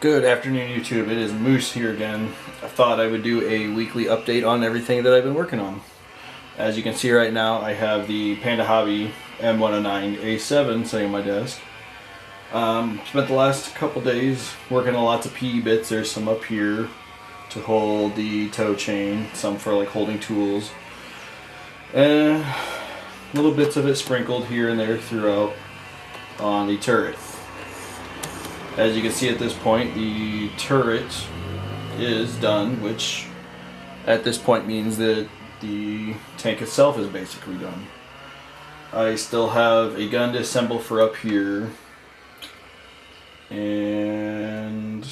Good afternoon, YouTube. It is Moose here again. I thought I would do a weekly update on everything that I've been working on. As you can see right now, I have the Panda Hobby M109A7 sitting on my desk. Spent the last couple days working on lots of PE bits. There's some up here to hold the tow chain, some for like holding tools, and little bits of it sprinkled here and there throughout on the turret. As you can see at this point, the turret is done, which at this point means that the tank itself is basically done. I still have a gun to assemble for up here and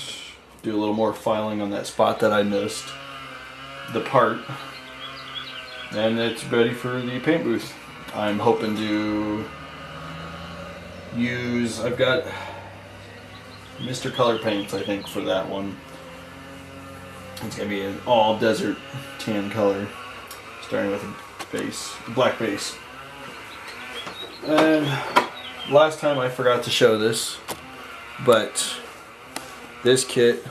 do a little more filing on that spot that I missed the part, and it's ready for the paint booth. I'm hoping to use, I've got Mr. Color paints, I think, for that one. It's going to be an all desert tan color, starting with a base, a black base. And last time I forgot to show this, but this kit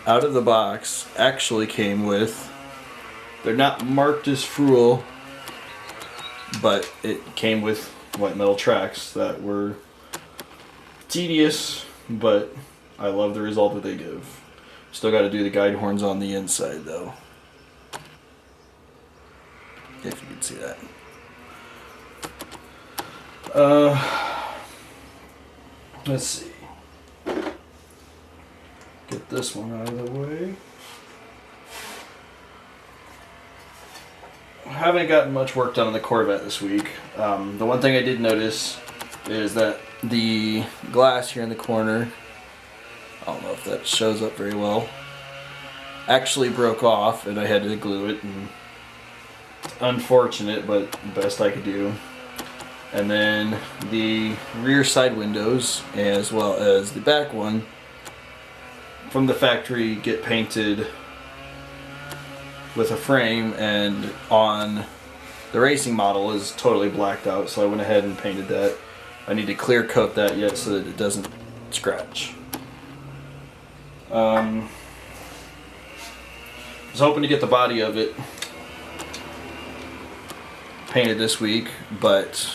out of the box actually came with, they're not marked as Fruel, but it came with white metal tracks that were tedious, but I love the result that they give. Still got to do the guide horns on the inside though, if you can see that. Let's see. Get this one out of the way. I haven't gotten much work done on the Corvette this week. The one thing I did notice is that the glass here in the corner, I don't know if that shows up very well, actually broke off and I had to glue it, and unfortunate, but best I could do. And then the rear side windows as well as the back one from the factory get painted with a frame, and on the racing model is totally blacked out, so I went ahead and painted that. I need to clear coat that yet so that it doesn't scratch. I was hoping to get the body of it painted this week, but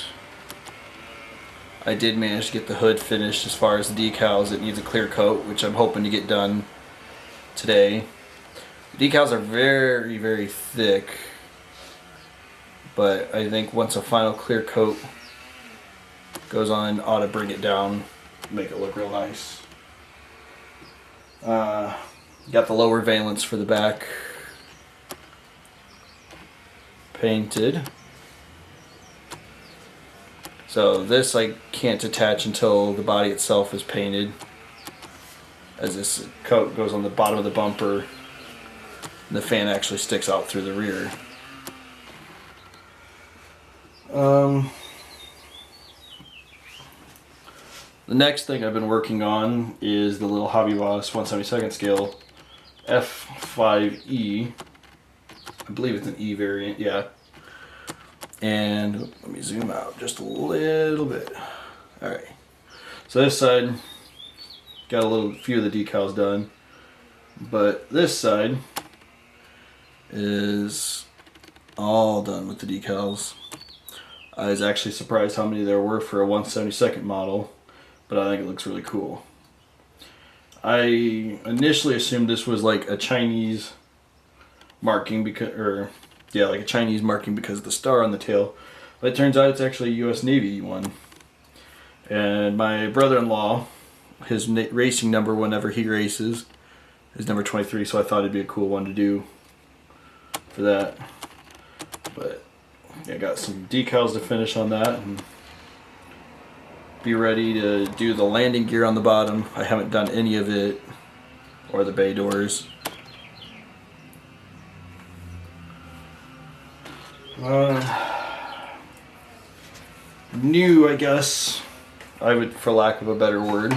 I did manage to get the hood finished. As far as the decals, it needs a clear coat, which I'm hoping to get done today. The decals are very, very thick, but I think once a final clear coat goes on, ought to bring it down, make it look real nice. Got the lower valence for the back painted. So this I can't attach until the body itself is painted, as this coat goes on the bottom of the bumper and the fan actually sticks out through the rear. The next thing I've been working on is the little HobbyBoss 1/72 scale F5E. I believe it's an E variant, yeah. And let me zoom out just a little bit. Alright. So this side got a few of the decals done, but this side is all done with the decals. I was actually surprised how many there were for a 1/72 model, but I think it looks really cool. I initially assumed this was like a Chinese marking because, like a Chinese marking because of the star on the tail, but it turns out it's actually a US Navy one. And my brother-in-law, his racing number whenever he races is number 23, so I thought it'd be a cool one to do for that. But I got some decals to finish on that and be ready to do the landing gear on the bottom. I haven't done any of it, or the bay doors. New, I guess, I would, for lack of a better word,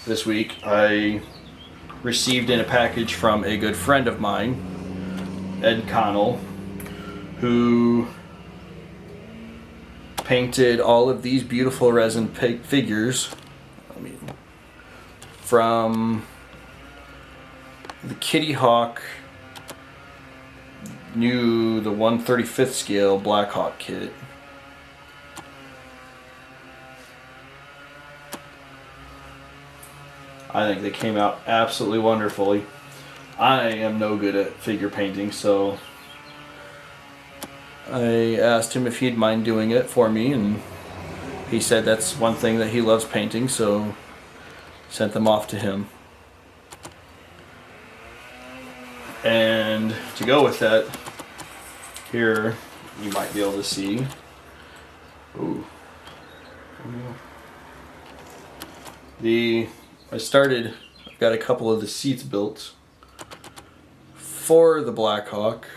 this week I received in a package from a good friend of mine, Ed Connell, who painted all of these beautiful resin figures. I mean, from the Kitty Hawk the 1/35th scale Black Hawk kit. I think they came out absolutely wonderfully. I am no good at figure painting, so I asked him if he'd mind doing it for me, and he said that's one thing that he loves painting, so sent them off to him. And to go with that, here you might be able to see. Ooh. I've got a couple of the seats built for the Black Hawk.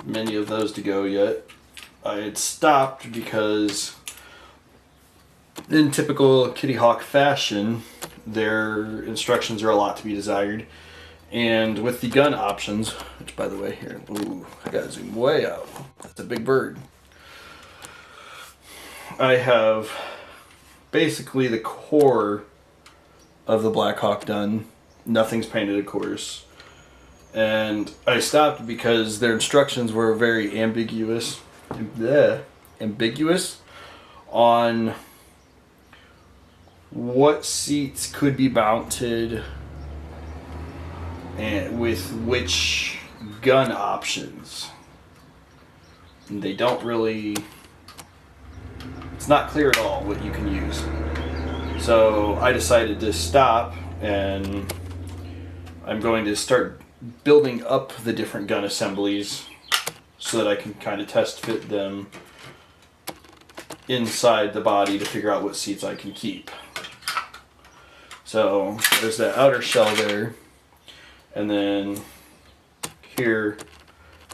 Many of those to go yet. I had stopped because in typical Kitty Hawk fashion, their instructions are a lot to be desired. And with the gun options, which by the way here, ooh, I gotta zoom way out. That's a big bird. I have basically the core of the Black Hawk done. Nothing's painted, of course. And I stopped because their instructions were very ambiguous on what seats could be mounted and with which gun options. And they don't really, it's not clear at all what you can use. So I decided to stop, and I'm going to start building up the different gun assemblies so that I can kind of test fit them inside the body to figure out what seats I can keep. So there's that outer shell there, and then here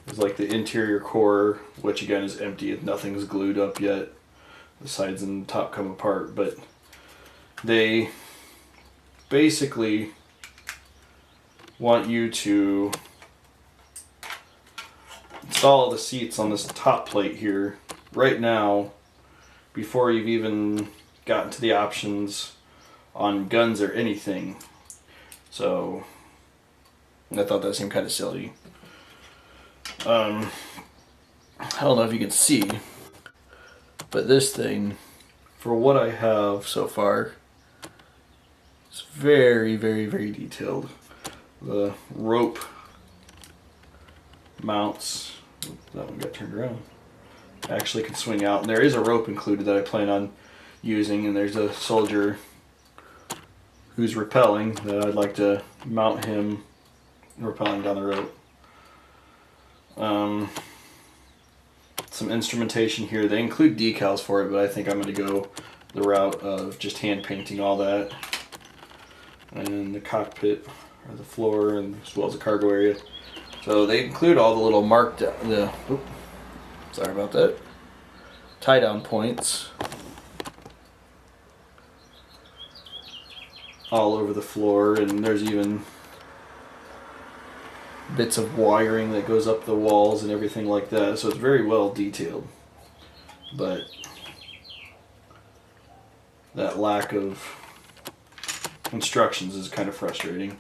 is like the interior core, which again is empty. Nothing's glued up yet. The sides and the top come apart, but they basically want you to install the seats on this top plate here right now before you've even gotten to the options on guns or anything. So I thought that seemed kind of silly. I don't know if you can see, but this thing, for what I have so far, is very, very, very detailed. The rope mounts, that one got turned around, actually can swing out, and there is a rope included that I plan on using, and there's a soldier who's rappelling that I'd like to mount him rappelling down the rope. Some instrumentation here. They include decals for it, but I think I'm going to go the route of just hand painting all that. And the cockpit, or the floor, and as well as the cargo area. So they include all the little sorry about that, tie down points all over the floor, and there's even bits of wiring that goes up the walls and everything like that, so it's very well detailed. But that lack of instructions is kind of frustrating.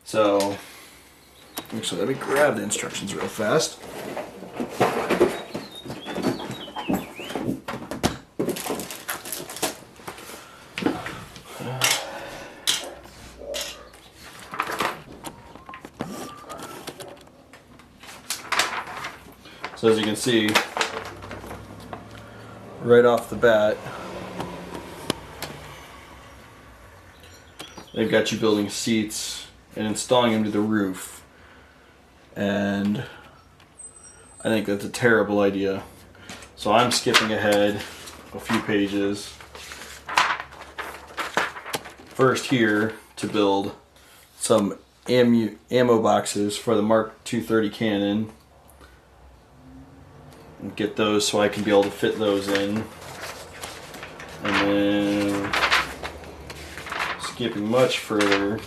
So actually, let me grab the instructions real fast. So as you can see, right off the bat, they've got you building seats and installing them to the roof. And I think that's a terrible idea. So I'm skipping ahead a few pages. First here to build some ammo boxes for the Mark 230 cannon. And get those so I can be able to fit those in. And then skipping much further,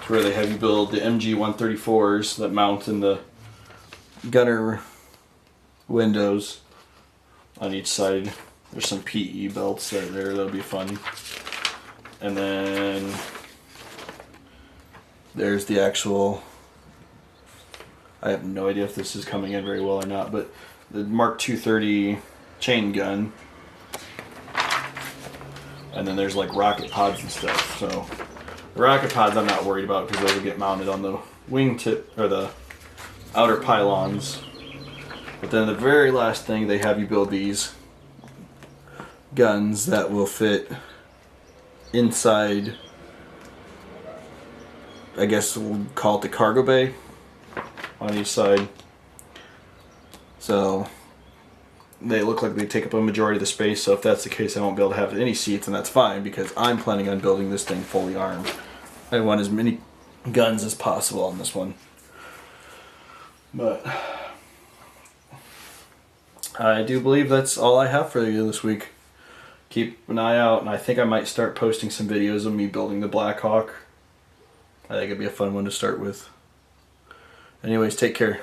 to where they have you build the MG 134s that mount in the gunner windows on each side There's some PE belts right there, that'll be fun. And then there's the actual, I have no idea if this is coming in very well or not, but the Mark 230 chain gun. And then there's like rocket pods and stuff. So the rocket pods I'm not worried about because those will get mounted on the wingtip or the outer pylons. But then the very last thing, they have you build these guns that will fit inside, I guess we'll call it the cargo bay on each side. So they look like they take up a majority of the space, so if that's the case I won't be able to have any seats, and that's fine because I'm planning on building this thing fully armed. I want as many guns as possible on this one. But I do believe that's all I have for you this week. Keep an eye out, and I think I might start posting some videos of me building the Black Hawk. I think it'd be a fun one to start with. Anyways, take care.